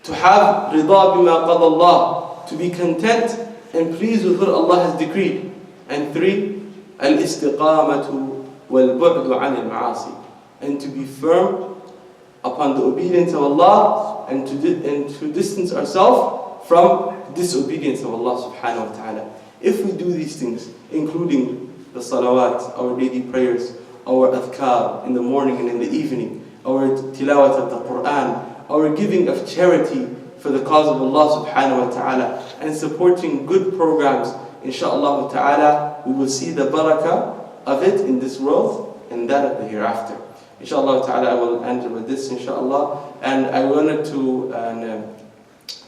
to have رضا بما قضى الله, to be content and pleased with what Allah has decreed. And 3, الاستقامة والبعد عن المعاصي, and to be firm upon the obedience of Allah and to distance ourselves from disobedience of Allah subhanahu wa ta'ala. If we do these things, including the salawat, our daily prayers, our adhkar in the morning and in the evening, our tilawat of the Quran, our giving of charity for the cause of Allah subhanahu wa ta'ala, and supporting good programs, inshaAllah ta'ala, we will see the barakah of it in this world and that of the hereafter. Inshallah ta'ala, I will end with this, inshallah. And I wanted to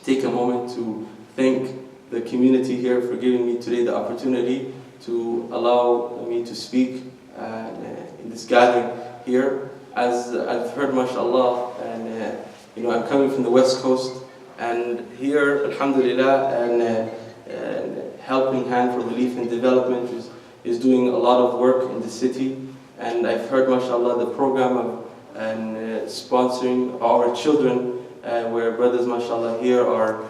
take a moment to thank the community here for giving me today the opportunity to allow me to speak in this gathering here. As I've heard, mashallah, and I'm coming from the West Coast, and here, alhamdulillah, and Helping Hand for Relief and Development is doing a lot of work in the city. And I've heard, mashallah, the program of sponsoring our children, where brothers, mashallah, here are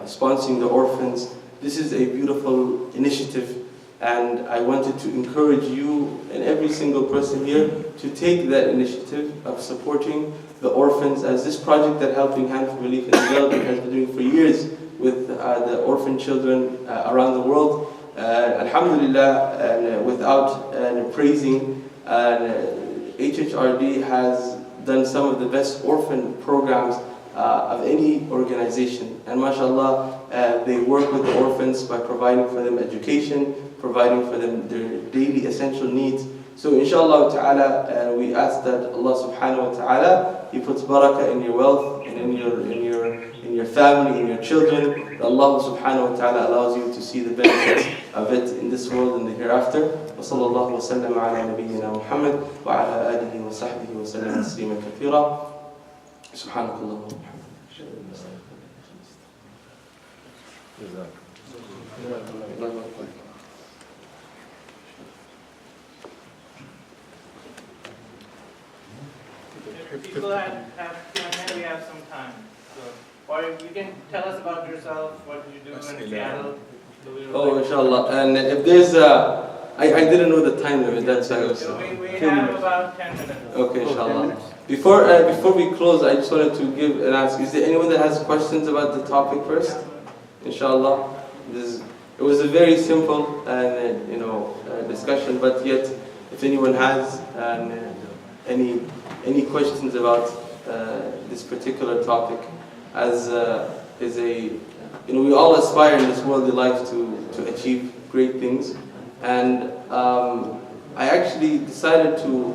sponsoring the orphans. This is a beautiful initiative, and I wanted to encourage you and every single person here to take that initiative of supporting the orphans, as this project that Helping Hand for Relief and Development has been doing for years with the orphan children around the world. Alhamdulillah, and without praising, HHRD has done some of the best orphan programs of any organization. And mashallah, they work with the orphans by providing for them education, providing for them their daily essential needs. So inshallah ta'ala, we ask that Allah subhanahu wa ta'ala, He puts barakah in your wealth and in your family, in your children. That Allah subhanahu wa ta'ala allows you to see the benefits of it in this world and the hereafter. Wa sallallahu wa sallam ala nabiyyina Muhammad wa ala alihi wa sahbihi wa sallam taslima kathira. Subhanakallah wa bihamdih. People have Q&A, we have some time. So, or you can tell us about yourself, what did you do in Seattle? Oh, inshallah. And if there's I didn't know the time limit, that's why I was... We have about 10 minutes. Okay, inshallah. Before we close, I just wanted to give and ask, is there anyone that has questions about the topic first? Inshallah. It was a very simple and discussion, but yet, if anyone has any questions about this particular topic, as we all aspire in this worldly life to achieve great things, and I actually decided to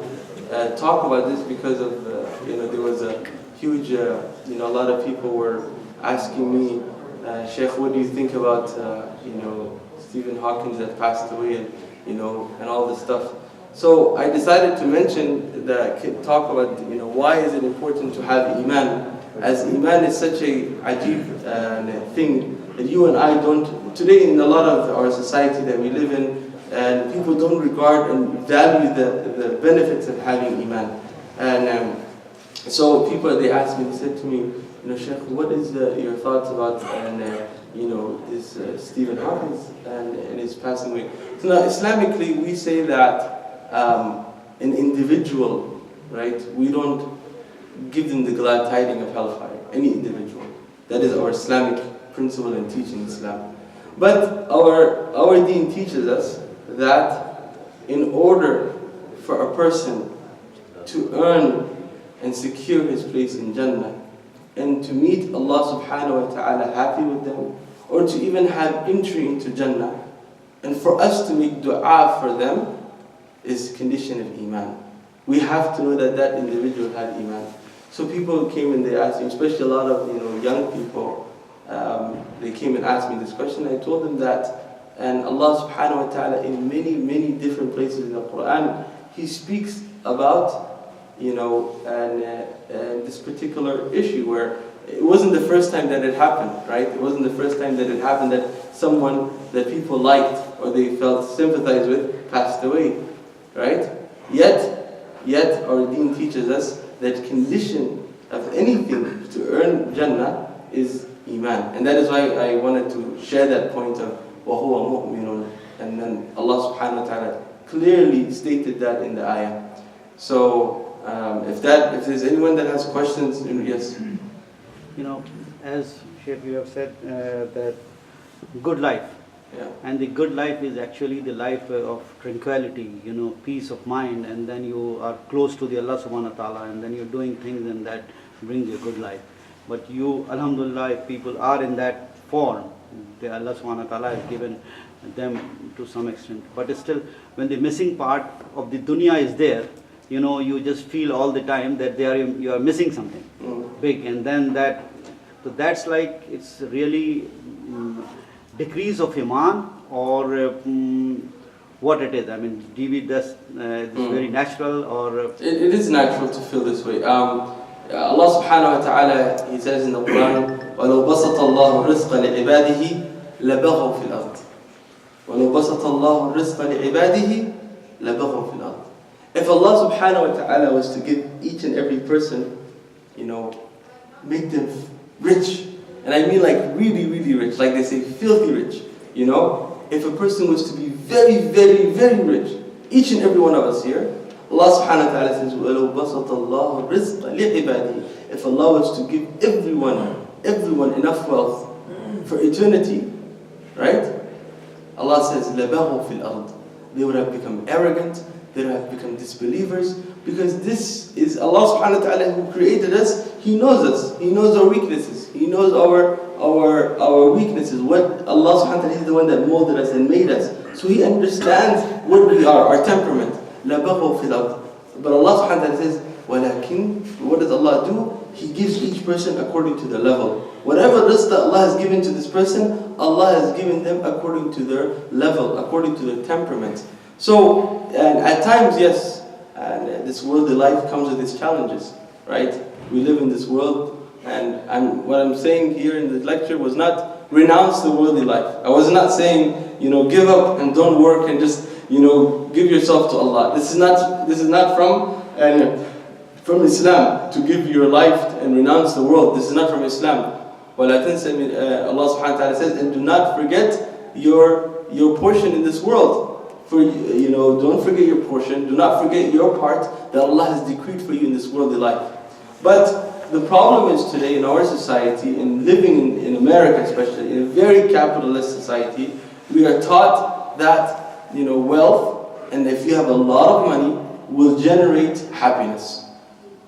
talk about this because of there was a huge a lot of people were asking me, Sheikh, what do you think about Stephen Hawking that passed away, and all this stuff. So I decided to mention talk about why is it important to have iman, as iman is such a ajib thing that you and I don't today in a lot of our society that we live in, and people don't regard and value the benefits of having iman. And so people, they asked me, they said to me, Sheikh, what is your thoughts about this Stephen Hawking and his passing away? So now Islamically we say that an individual, right, we don't give them the glad tiding of hellfire, any individual. That is our Islamic principle and teaching in Islam. But our deen teaches us that in order for a person to earn and secure his place in Jannah, and to meet Allah subhanahu wa ta'ala happy with them, or to even have entry into Jannah, and for us to make dua for them, is condition of iman. We have to know that that individual had iman. So people came and they asked me, especially a lot of young people, they came and asked me this question. I told them that, and Allah subhanahu wa ta'ala in many different places in the Quran, He speaks about and this particular issue where it wasn't the first time that it happened, right? It wasn't the first time that it happened that someone that people liked or they felt sympathized with passed away, right? Yet our deen teaches us that condition of anything to earn Jannah is Iman. And that is why I wanted to share that point of وَهُوَ مُؤْمِنٌ. And then Allah subhanahu wa ta'ala clearly stated that in the ayah. So if there's anyone that has questions, yes. As Sheikh, you have said that good life. Yeah. And the good life is actually the life of tranquility, peace of mind, and then you are close to the Allah subhanahu wa ta'ala, and then you're doing things and that brings you a good life. But you, alhamdulillah, if people are in that form, the Allah subhanahu wa ta'ala has given them to some extent. But still, when the missing part of the dunya is there, you just feel all the time that you are missing something big, and then so that's like, it's really decrease of iman, or what it is. I mean, DB does it's very natural, or it is natural to feel this way. Allah subhanahu wa ta'ala, He says in the Quran, وَلَوْ بَسَطَ اللَّهُ الرِّزْقَ لِعِبَادِهِ لَبَغَوْا فِي الْأَرْضِ. وَلَوْ بَسَطَ اللَّهُ الرِّزْقَ لِعِبَادِهِ لَبَغَوْا فِي الْأَرْضِ. If Allah subhanahu wa ta'ala was to give each and every person, make them rich, and I mean like really, really rich, like they say, filthy rich, if a person was to be very, very, very rich, each and every one of us here, Allah subhanahu wa ta'ala says, وَلَوْ بَسَطَ اللَّهُ الرِّزْقَ لِعِبَادِهِ. If Allah was to give everyone enough wealth for eternity, right? Allah says, لَبَغَوْا فِي الْأَرْضِ. They would have become arrogant, they would have become disbelievers, because this is Allah subhanahu wa ta'ala who created us. He knows us, He knows our weaknesses, He knows our weaknesses. What Allah subhanahu wa ta'ala is the one that molded us and made us. So He understands what we are, our temperament. لَبَغَوْا فِي الْأَرْضِ. But Allah subhanahu wa ta'ala says, وَلَكِنْ, what does Allah do? He gives each person according to their level. Whatever rizq that Allah has given to this person, Allah has given them according to their level, according to their temperament. So, and at times, yes, and this worldly life comes with its challenges, right? We live in this world, and what I'm saying here in the lecture was not renounce the worldly life. I was not saying, give up and don't work and just, give yourself to Allah. This is not from Islam, to give your life and renounce the world. This is not from Islam. Allah subhanahu wa ta'ala says, and do not forget your portion in this world. For don't forget your portion, do not forget your part that Allah has decreed for you in this worldly life. But the problem is today in our society, in living in America especially, in a very capitalist society, we are taught that wealth, and if you have a lot of money, will generate happiness.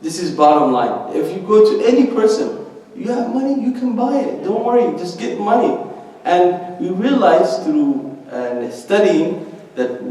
This is bottom line. If you go to any person, you have money, you can buy it. Don't worry, just get money. And we realize through studying that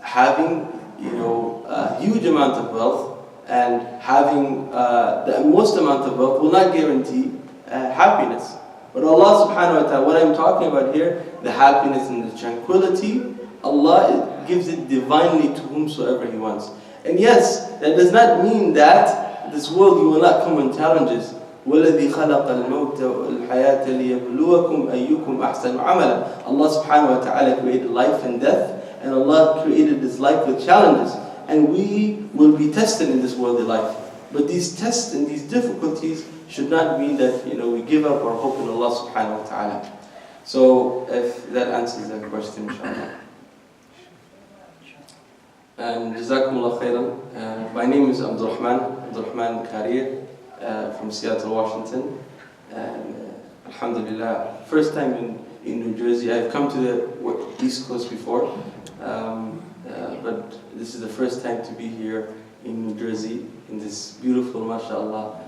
having a huge amount of wealth and having the most amount of wealth will not guarantee happiness. But Allah subhanahu wa ta'ala, what I'm talking about here, the happiness and the tranquility, Allah gives it divinely to whomsoever He wants. And yes, that does not mean that this world you will not come in challenges. وَالَّذِي خَلَقَ الْمَوْتَ وَالْحَيَاةَ لِيَبْلُوَكُمْ أَيُّكُمْ أَحْسَنُ عَمَلًا. Allah subhanahu wa ta'ala created life and death, and Allah created this life with challenges. And we will be tested in this worldly life. But these tests and these difficulties should not mean that we give up our hope in Allah subhanahu wa ta'ala. So if that answers that question, inshallah. And Jazakumullah khairan. My name is Abdurrahman Karir from Seattle, Washington. And Alhamdulillah, first time in New Jersey. I've come to the East Coast before, but this is the first time to be here in New Jersey, in this beautiful, mashallah.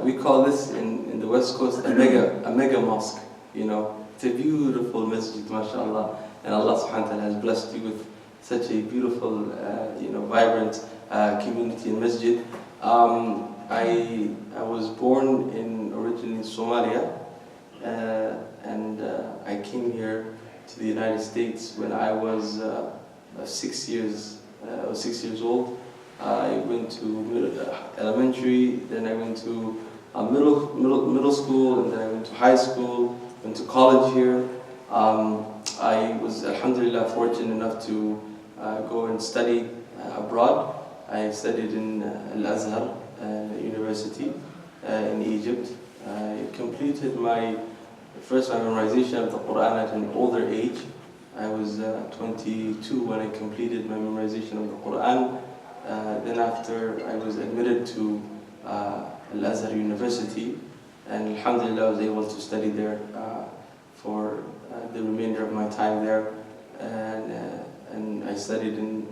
We call this in the West Coast a mega mosque. It's a beautiful masjid, mashallah. And Allah subhanahu wa ta'ala has blessed you with such a beautiful, vibrant community and masjid. I was born originally in Somalia, and I came here to the United States when I was 6 years. I was 6 years old. I went to elementary, then I went to middle school, and then I went to high school, went to college here. I was, alhamdulillah, fortunate enough to go and study abroad. I studied in Al-Azhar University in Egypt. I completed my memorization of the Quran at an older age. I was 22 when I completed my memorization of the Quran. Then after I was admitted to Al-Azhar University, and alhamdulillah I was able to study there for the remainder of my time there. And I studied in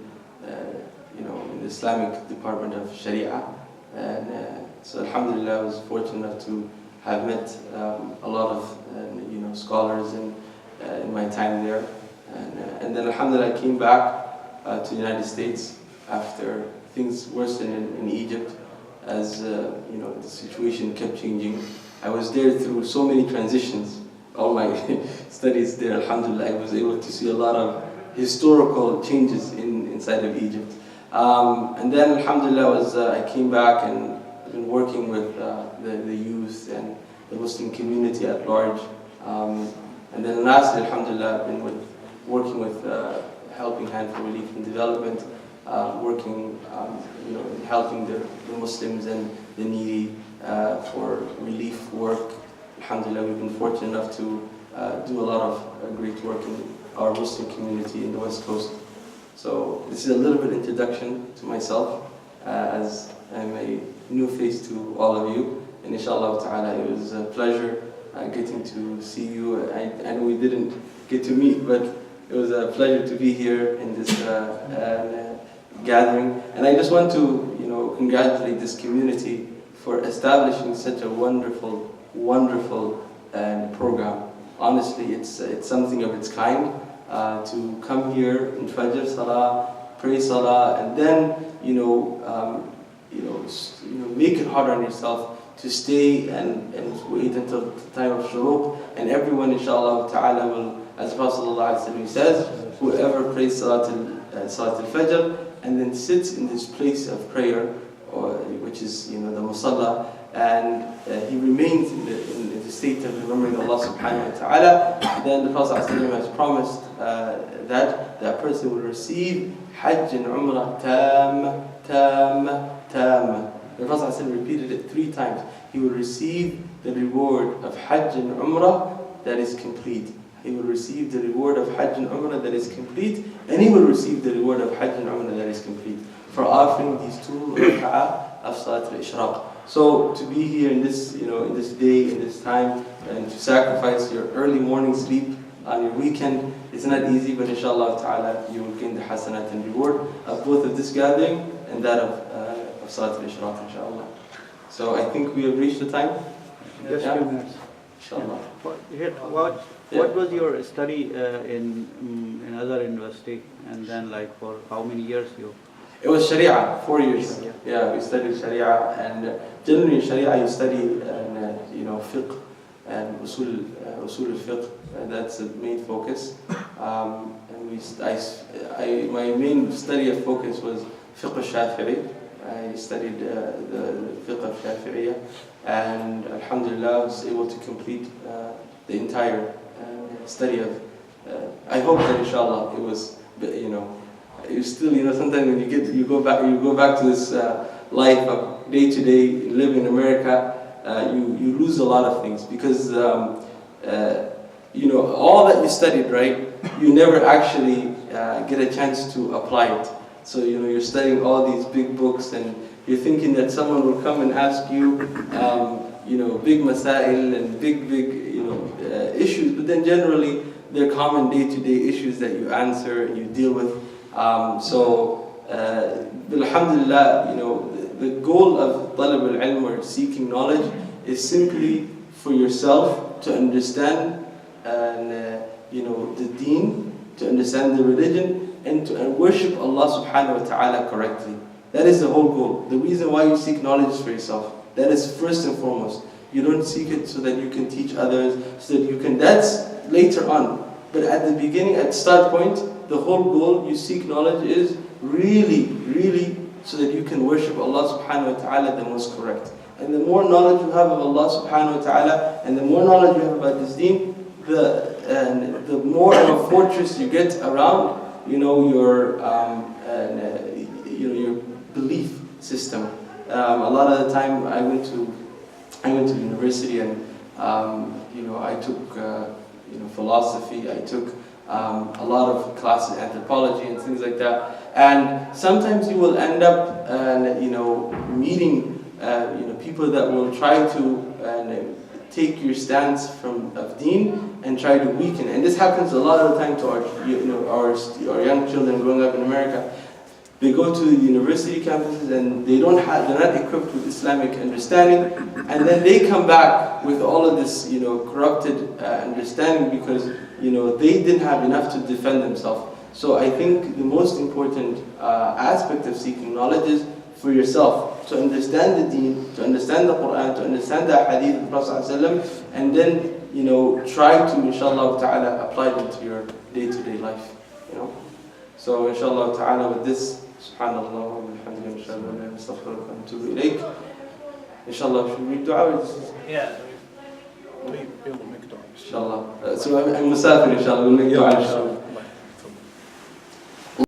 in the Islamic department of Sharia. And so alhamdulillah I was fortunate enough to have met a lot of scholars in my time there. And then alhamdulillah I came back to the United States after things worsened in Egypt, as the situation kept changing. I was there through so many transitions. All my studies there, alhamdulillah, I was able to see a lot of historical changes inside of Egypt. And then alhamdulillah I came back and been working with the youth and the Muslim community at large. And then lastly, alhamdulillah, I've been working with Helping Hand for Relief and Development, working helping the Muslims and the needy for relief work. Alhamdulillah, we've been fortunate enough to do a lot of great work in our Muslim community in the West Coast. So this is a little bit introduction to myself, as I'm a new face to all of you. And inshallah ta'ala, it was a pleasure getting to see you. I know we didn't get to meet, but it was a pleasure to be here in this gathering. And I just want to congratulate this community for establishing such a wonderful program. Honestly, it's something of its kind to come here in Fajr Salah, pray Salah, and then make it hard on yourself to stay and wait until the time of Shuruq. And everyone, inshallah ta'ala, will, as the Prophet ﷺ says, whoever prays Salat al-Fajr and then sits in this place of prayer, which is the Musalla, and he remains in the state of remembering Allah subhanahu wa ta'ala, then the Prophet ﷺ has promised that person will receive Hajj and Umrah tam. The Prophet ﷺ repeated it 3 times. He will receive the reward of Hajj and Umrah that is complete. He will receive the reward of Hajj and Umrah that is complete, and he will receive the reward of Hajj and Umrah that is complete for offering these 2 rak'ah of Salat al-Ishraq. So to be here in this, in this day, in this time, and to sacrifice your early morning sleep on your weekend, it's not easy, but inshallah ta'ala, you will gain the hasanat and reward of both of this gathering and that of Salat al-Ishraq, inshallah. So I think we have reached the time. Just a few minutes. Inshallah. What was your study in Azhar University, and then for how many years you? It was Sharia, 4 years. Yeah. Yeah, we studied Sharia, and generally in Sharia you study fiqh and usul al-fiqh, and that's the main focus. And my main study of focus was fiqh al-Shafi'i. I studied the fiqh of Shafi'iyya, and alhamdulillah I was able to complete the entire study of. I hope that inshallah it was, you still, sometimes when you go back to this life of day to day living in America, you lose a lot of things because all that you studied, right? You never actually get a chance to apply it. So you're studying all these big books, and you're thinking that someone will come and ask you, big masail and big issues, but then generally they're common day-to-day issues that you answer and you deal with. Alhamdulillah, the goal of talab al-ilm, or seeking knowledge, is simply for yourself to understand the deen, to understand the religion, and to worship Allah subhanahu wa ta'ala correctly. That is the whole goal. The reason why you seek knowledge is for yourself. That is first and foremost. You don't seek it so that you can teach others, so that you can, that's later on. But at the beginning, at start point, the whole goal you seek knowledge is really so that you can worship Allah subhanahu wa ta'ala the most correct. And the more knowledge you have of Allah subhanahu wa ta'ala, and the more knowledge you have about this deen, the more of a fortress you get around your belief system. A lot of the time I went to I went to university and I took philosophy. I took a lot of classes, anthropology and things like that. And sometimes you will end up meeting people that will try to take your stance of deen and try to weaken. And this happens a lot of the time to our young children growing up in America. They go to the university campuses and they're not equipped with Islamic understanding, and then they come back with all of this corrupted understanding because they didn't have enough to defend themselves. So I think the most important aspect of seeking knowledge is for yourself, to understand the deen, to understand the Quran, to understand the hadith of the Prophet ﷺ, and then try to, inshallah ta'ala, apply them to your day-to-day life. So inshallah ta'ala, with this, subhanallah wa bihamdihi, inshallah, wa astaghfiruka wa atubu ilayk. Inshallah, should we read dua? Yeah. Inshallah. So I'm musafir, inshallah, we'll make dua, inshallah.